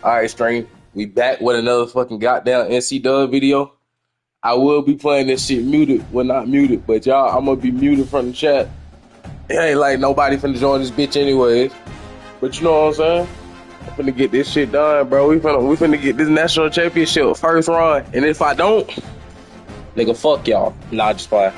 All right, String. We back with another fucking goddamn Ncdubœ video. I will be playing this shit muted. Well, not muted, but y'all, I'm gonna be muted from the chat. It ain't like nobody finna join this bitch anyways. But you know what I'm saying? I'm finna get this shit done, bro. We finna get this national championship first run. And if I don't, nigga, fuck y'all. Nah, just fine.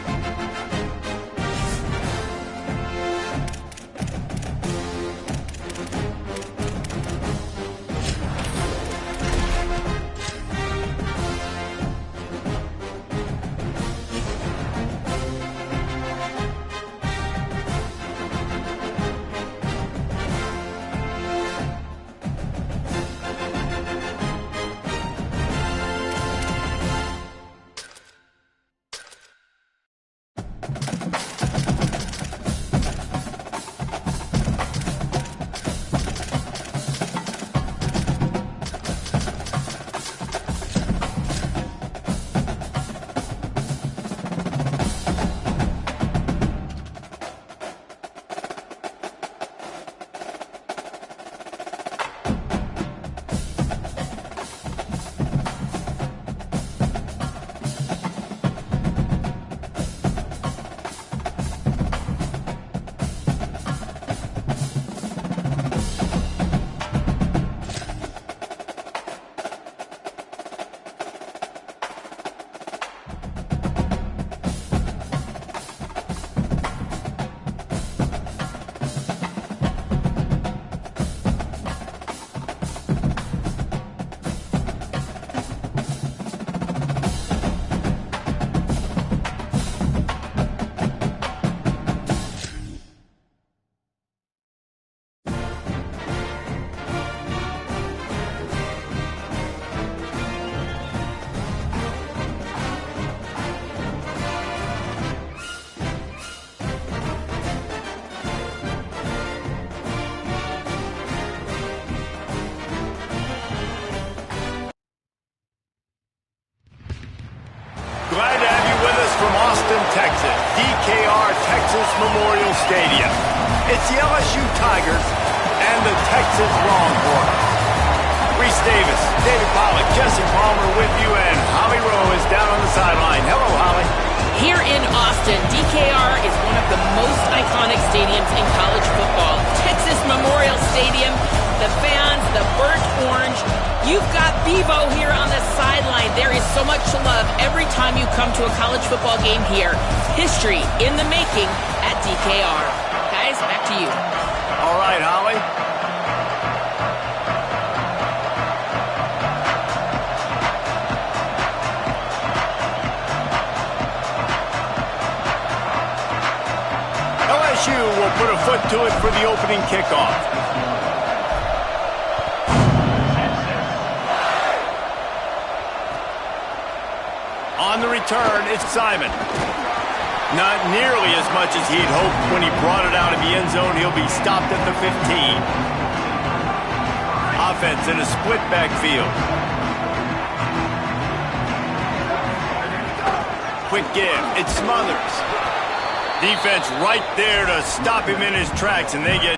Glad to have you with us from Austin, Texas, DKR Texas Memorial Stadium. It's the LSU Tigers and the Texas Longhorns. Reese Davis, David Pollock, Jesse Palmer with you, and Holly Rowe is down on the sideline. Hello, Holly. Here in Austin, DKR is one of the most iconic stadiums in college football. Texas Memorial Stadium, the fans, the burnt orange. You've got Bevo here on the sideline. There is so much love every time you come to a college football game here. History in the making at DKR. Guys, back to you. All right, Holly. LSU will put a foot to it for the opening kickoff. On the return, it's Simon. Not nearly as much as he'd hoped when he brought it out of the end zone. He'll be stopped at the 15. Offense in a split backfield. Quick give. It's Smothers. Defense right there to stop him in his tracks, and they get...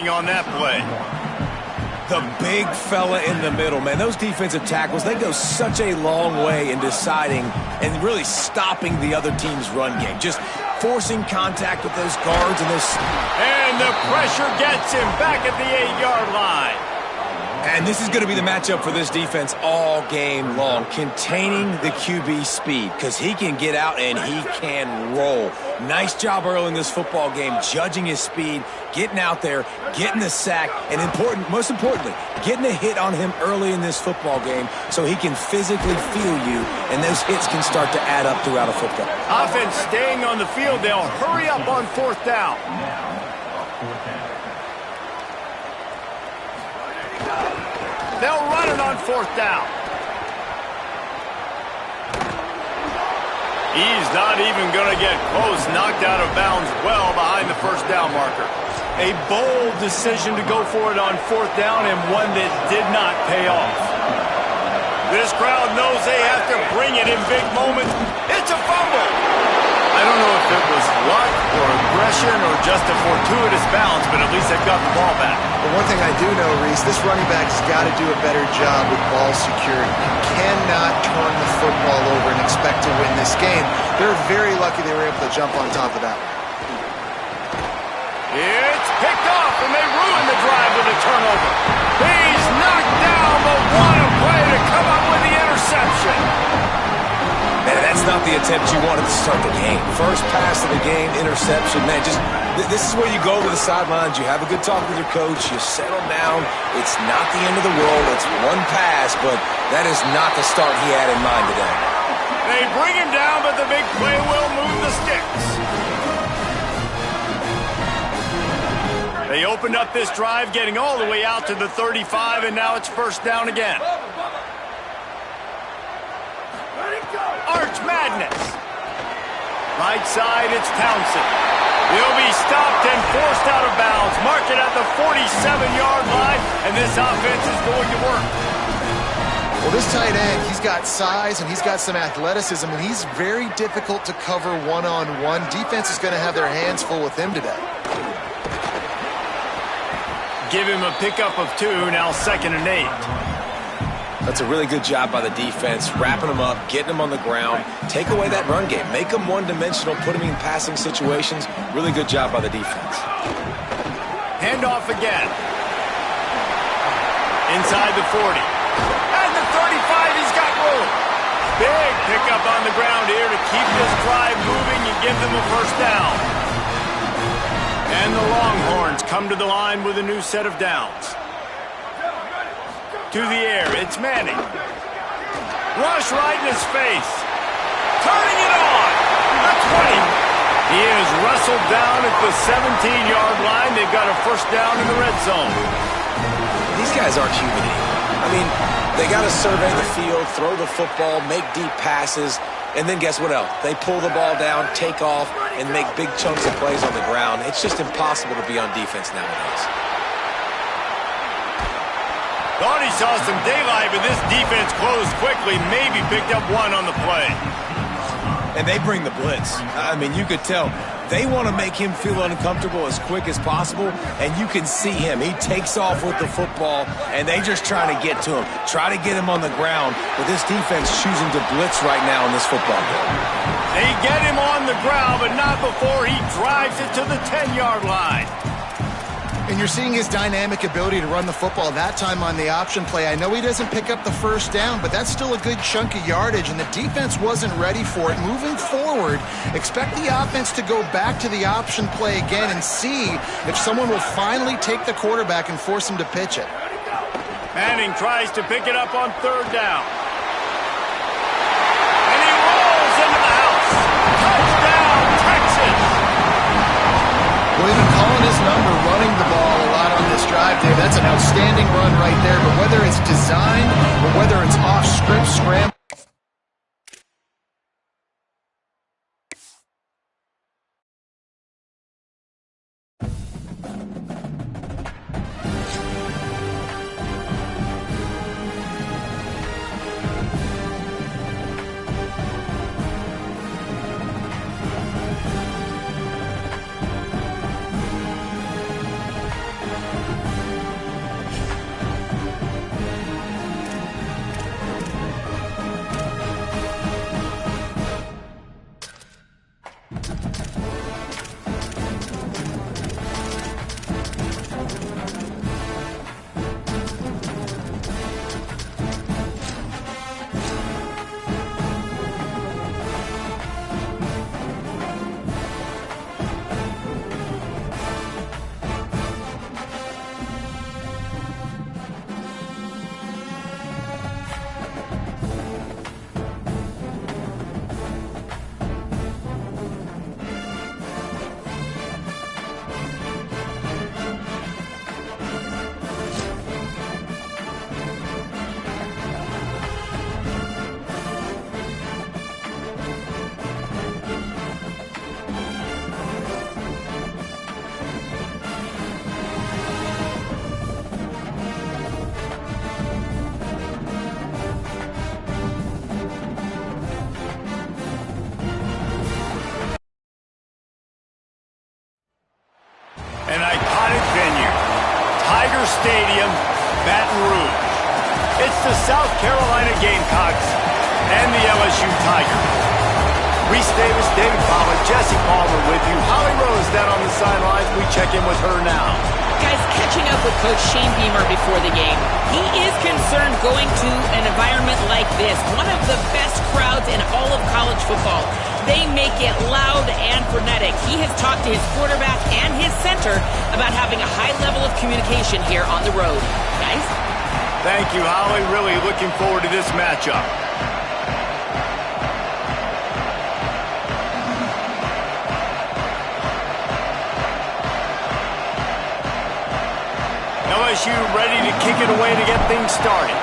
on that play. The big fella in the middle, man. Those defensive tackles, they go such a long way in deciding and really stopping the other team's run game. Just forcing contact with those guards and those... And the pressure gets him back at the 8-yard line. And this is going to be the matchup for this defense all game long, containing the QB speed, because he can get out and he can roll. Nice job early in this football game, judging his speed, getting out there, getting the sack, and most importantly, getting a hit on him early in this football game so he can physically feel you, and those hits can start to add up throughout a football. Offense staying on the field. They'll hurry up on 4th down. They'll run it on 4th down. He's not even going to get close. Knocked out of bounds well behind the 1st down marker. A bold decision to go for it on 4th down, and one that did not pay off. This crowd knows they have to bring it in big moments. It's a fumble. I don't know if it was luck or aggression or just a fortuitous bounce, but at least they've got the ball back. But one thing I do know, Reese, this running back's got to do a better job with ball security. You cannot turn the football over and expect to win this game. They're very lucky they were able to jump on top of that one. It's picked off, and they ruin the drive with a turnover. He's knocked down, but what a play to come up with the interception. Man, that's not the attempt you wanted to start the game. First pass of the game, interception. Man, this is where you go to the sidelines. You have a good talk with your coach. You settle down. It's not the end of the world. It's one pass, but that is not the start he had in mind today. They bring him down, but the big play will move the sticks. They opened up this drive, getting all the way out to the 35, and now it's 1st down again. Arch Madness. Right side, it's Townsend. He'll be stopped and forced out of bounds. Mark it at the 47-yard line, and this offense is going to work. Well, this tight end, he's got size and he's got some athleticism, and he's very difficult to cover one-on-one. Defense is going to have their hands full with him today. Give him a pickup of 2, now 2nd and 8. That's a really good job by the defense, wrapping them up, getting them on the ground, take away that run game, make them one-dimensional, put them in passing situations. Really good job by the defense. Handoff again. Inside the 40. And the 35, he's got room. Big pickup on the ground here to keep this drive moving and give them a 1st down. And the Longhorns come to the line with a new set of downs. To the air, it's Manning. Rush right in his face. Turning it on. The 20. He is wrestled down at the 17-yard line. They've got a 1st down in the red zone. These guys aren't human. I mean, they got to survey the field, throw the football, make deep passes, and then guess what else? They pull the ball down, take off, and make big chunks of plays on the ground. It's just impossible to be on defense nowadays. Thought he saw some daylight, but this defense closed quickly, maybe picked up 1 on the play. And they bring the blitz. I mean, you could tell they want to make him feel uncomfortable as quick as possible, and you can see him. He takes off with the football, and they just try to get to him, try to get him on the ground, but this defense choosing to blitz right now in this football game. They get him on the ground, but not before he drives it to the 10-yard line. And you're seeing his dynamic ability to run the football, that time on the option play. I know he doesn't pick up the 1st down, but that's still a good chunk of yardage, and the defense wasn't ready for it. Moving forward, expect the offense to go back to the option play again and see if someone will finally take the quarterback and force him to pitch it. Manning tries to pick it up on 3rd down. And he rolls into the house. Touchdown, Texas! Well, they've been calling his number, running the ball a lot on this drive there. That's an outstanding run right there. But whether it's designed or whether it's off-script scramble, Tiger Stadium, Baton Rouge. It's the South Carolina Gamecocks and the LSU Tigers. Reese Davis, David Pollard, Jesse Palmer with you. Holly Rose down on the sidelines. We check in with her now. Guys, catching up with Coach Shane Beamer before the game, he is concerned going to an environment like this, one of the best crowds in all of college football. They make it loud and frenetic. He has talked to his quarterback and his center about having a high level of communication here on the road. Guys? Thank you, Holly. Really looking forward to this matchup. LSU ready to kick it away to get things started.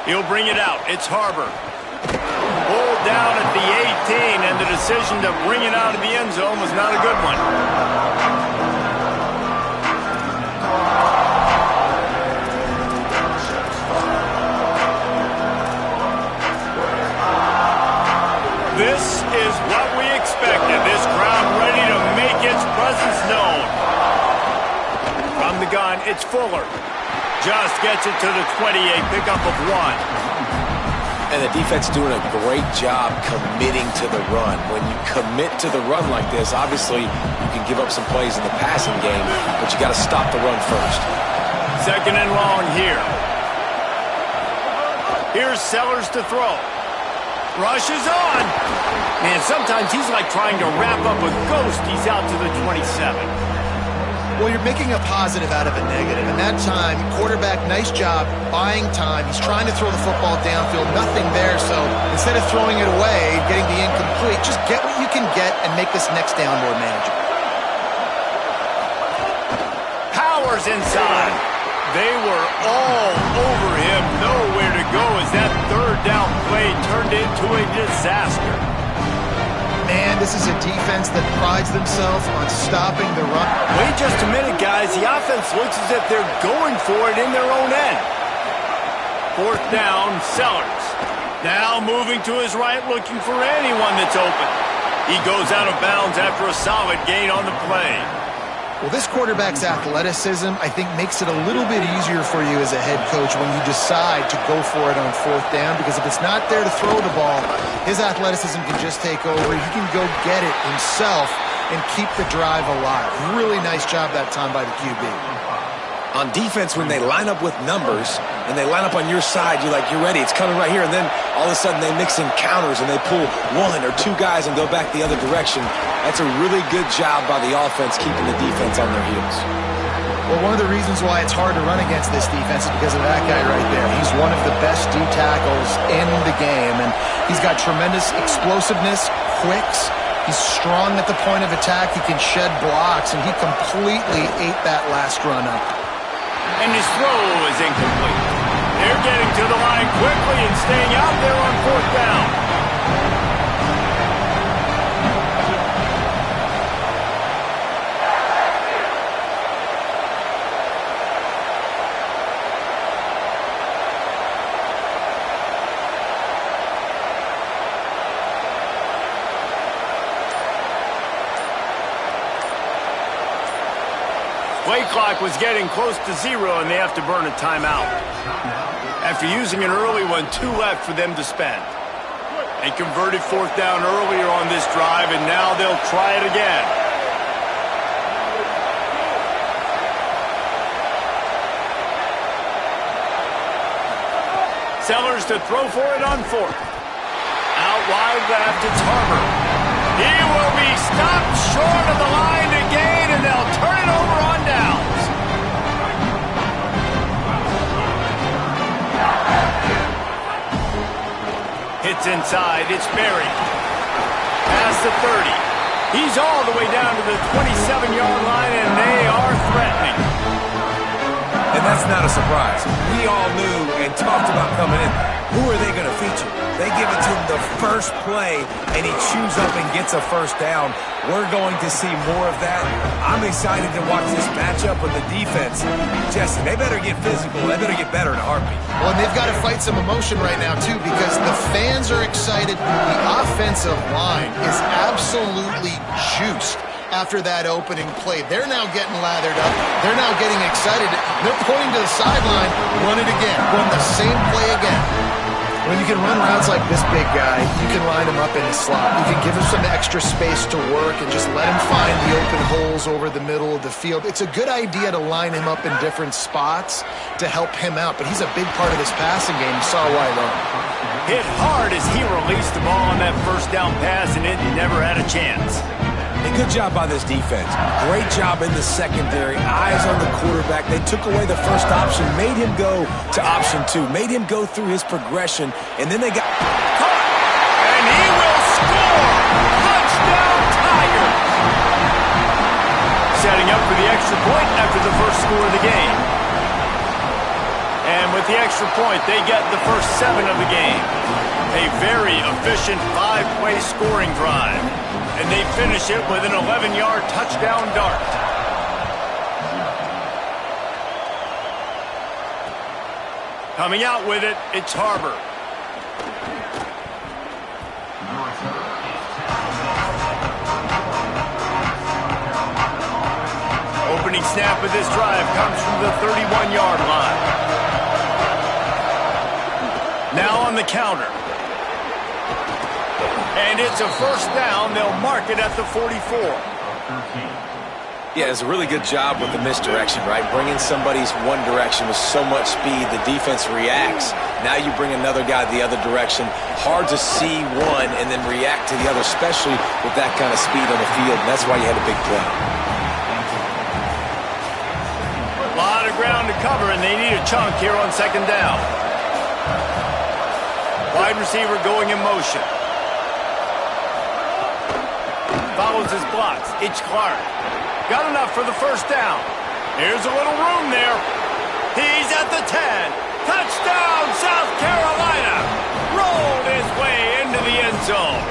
He'll bring it out. It's Harbor. Pulled down at the 18, and the decision to bring it out of the end zone was not a good one. This is what we expected. This crowd ready to make its presence known. From the gun, it's Fuller. Just gets it to the 28, pickup of 1. And the defense doing a great job committing to the run. When you commit to the run like this, obviously you can give up some plays in the passing game, but you got to stop the run first. Second and long here. Here's Sellers to throw. Rush is on. Man, sometimes he's like trying to wrap up a ghost. He's out to the 27. Well, you're making a positive out of a negative. And that time, quarterback, nice job buying time. He's trying to throw the football downfield. Nothing there. So instead of throwing it away, getting the incomplete, just get what you can get and make this next down more manageable. Powers inside. They were all over him. Nowhere to go as that third down play turned into a disaster. Man, this is a defense that prides themselves on stopping the run. Wait just a minute, guys. The offense looks as if they're going for it in their own end. Fourth down, Sellers. Now moving to his right, looking for anyone that's open. He goes out of bounds after a solid gain on the play. Well, this quarterback's athleticism, I think, makes it a little bit easier for you as a head coach when you decide to go for it on fourth down, because if it's not there to throw the ball, his athleticism can just take over. He can go get it himself and keep the drive alive. Really nice job that time by the QB. On defense, when they line up with numbers and they line up on your side, you're like, you're ready, it's coming right here. And then all of a sudden they mix in counters and they pull 1 or 2 guys and go back the other direction. That's a really good job by the offense keeping the defense on their heels. Well, one of the reasons why it's hard to run against this defense is because of that guy right there. He's one of the best D tackles in the game, and he's got tremendous explosiveness, quicks. He's strong at the point of attack. He can shed blocks, and he completely ate that last run up. And his throw is incomplete. They're getting to the line quickly and staying out there on fourth down. Play clock was getting close to 0, and they have to burn a timeout. After using an early one, 2 left for them to spend. They converted fourth down earlier on this drive, and now they'll try it again. Sellers to throw for it on fourth. Out wide left, it's Harbor. He will be stopped short of the line to gain, and they'll turn it over on downs. Hits inside, it's Berry. Past the 30. He's all the way down to the 27-yard line, and they are threatening. And That's not a surprise. We all knew and talked about coming in. Who are they going to feature? They give it to him the first play, and he chews up and gets a first down. We're going to see more of that. I'm excited to watch this matchup with the defense. Jesse, they better get physical. They better get better in a heartbeat. Well, and they've got to fight some emotion right now, too, because the fans are excited. The offensive line is absolutely juiced after that opening play. They're now getting lathered up. They're now getting excited. They're pointing to the sideline. Run it again. Run the same play again. When you can run routes like this big guy, you can line him up in the slot. You can give him some extra space to work and just let him find the open holes over the middle of the field. It's a good idea to line him up in different spots to help him out, but he's a big part of this passing game. You saw why, though. Hit hard as he released the ball on that first down pass, and it never had a chance. A good job by this defense. Great job in the secondary. Eyes on the quarterback. They took away the first option, made him go to option 2, made him go through his progression, and then they got Caught, and he will score! Touchdown, Tigers! Setting up for the extra point after the first score of the game. And with the extra point, they get the first 7 of the game. A very efficient 5-play scoring drive. And they finish it with an 11-yard touchdown dart. Coming out with it, it's Harbor. Opening snap of this drive comes from the 31-yard line. Now on the counter. And it's a first down. They'll mark it at the 44. Yeah, it's a really good job with the misdirection, right? Bringing somebody's one direction with so much speed, the defense reacts. Now you bring another guy the other direction. Hard to see one and then react to the other, especially with that kind of speed on the field. And that's why you had a big play. A lot of ground to cover, and they need a chunk here on second down. Wide receiver going in motion. Follows his blocks. It's Clark. Got enough for the first down. Here's a little room there. He's at the 10. Touchdown, South Carolina. Rolled his way into the end zone.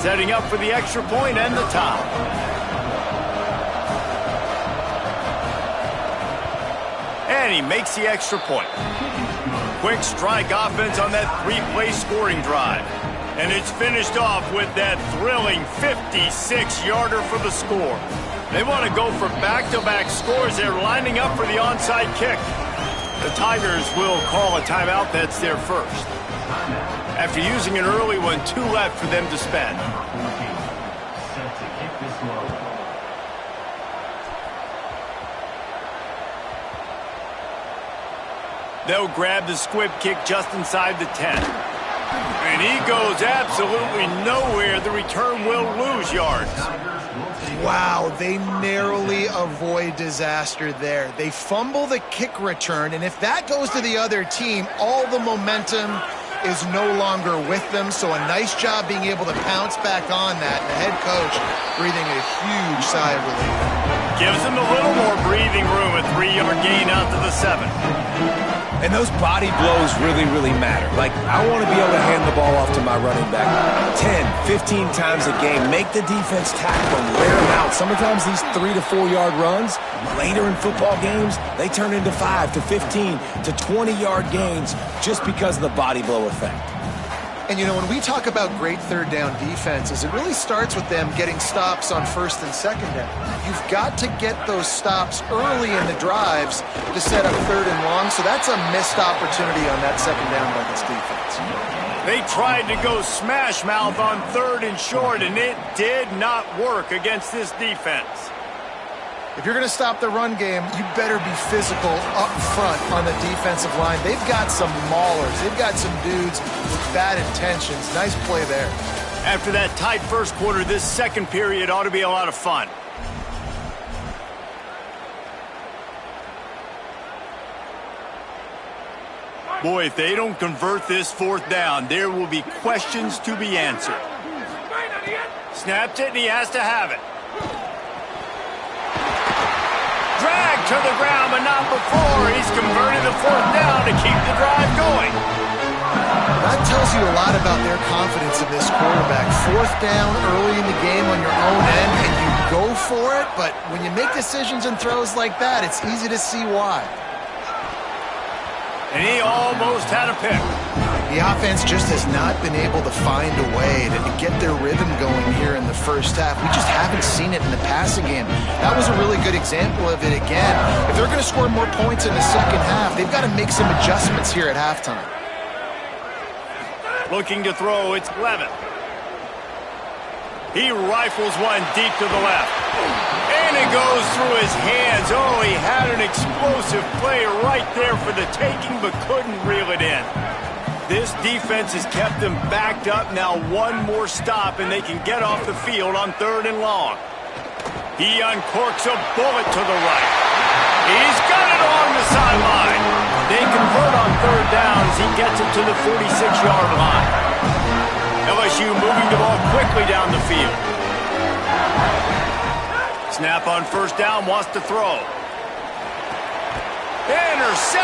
Setting up for the extra point and the tie. And he makes the extra point. Quick strike offense on that 3-play scoring drive. And it's finished off with that thrilling 56-yarder for the score. They want to go for back-to-back scores. They're lining up for the onside kick. The Tigers will call a timeout. That's their first. After using an early one, 2 left for them to spend. They'll grab the squib kick just inside the 10. And he goes absolutely nowhere. The return will lose yards. Wow, they narrowly avoid disaster there. They fumble the kick return, and if that goes to the other team, all the momentum is no longer with them. So a nice job being able to pounce back on that. The head coach breathing a huge sigh of relief. Gives him a little more breathing room, a 3-yard gain out to the 7. And those body blows really, really matter. Like, I want to be able to hand the ball off to my running back 10, 15 times a game. Make the defense tackle and wear them out. Sometimes these 3 to 4 yard runs, later in football games, they turn into 5 to 15 to 20-yard gains just because of the body blow effect. And, you know, when we talk about great third down defenses, it really starts with them getting stops on first and second down. You've got to get those stops early in the drives to set up third and long, so that's a missed opportunity on that second down by this defense. They tried to go smash mouth on third and short, and it did not work against this defense. If you're going to stop the run game, you better be physical up front on the defensive line. They've got some maulers. They've got some dudes with bad intentions. Nice play there. After that tight first quarter, this second period ought to be a lot of fun. Boy, if they don't convert this 4th down, there will be questions to be answered. Snaps it, and he has to have it. Dragged to the ground, but not before. He's converted the 4th down to keep the drive going. That tells you a lot about their confidence in this quarterback. 4th down early in the game on your own end, and you go for it, but when you make decisions and throws like that, it's easy to see why. And he almost had a pick. The offense just has not been able to find a way to get their rhythm going here in the first half. We just haven't seen it in the passing game. That was a really good example of it again. If they're going to score more points in the second half, they've got to make some adjustments here at halftime. Looking to throw, it's Levitt. He rifles one deep to the left. And it goes through his hands. Oh, he had an explosive play right there for the taking, but couldn't reel it in. This defense has kept them backed up. Now one more stop, and they can get off the field on 3rd and long. He uncorks a bullet to the right. He's got it on the sideline. They convert on 3rd down as he gets it to the 46-yard line. LSU moving the ball quickly down the field. Snap on 1st down, wants to throw. Interception.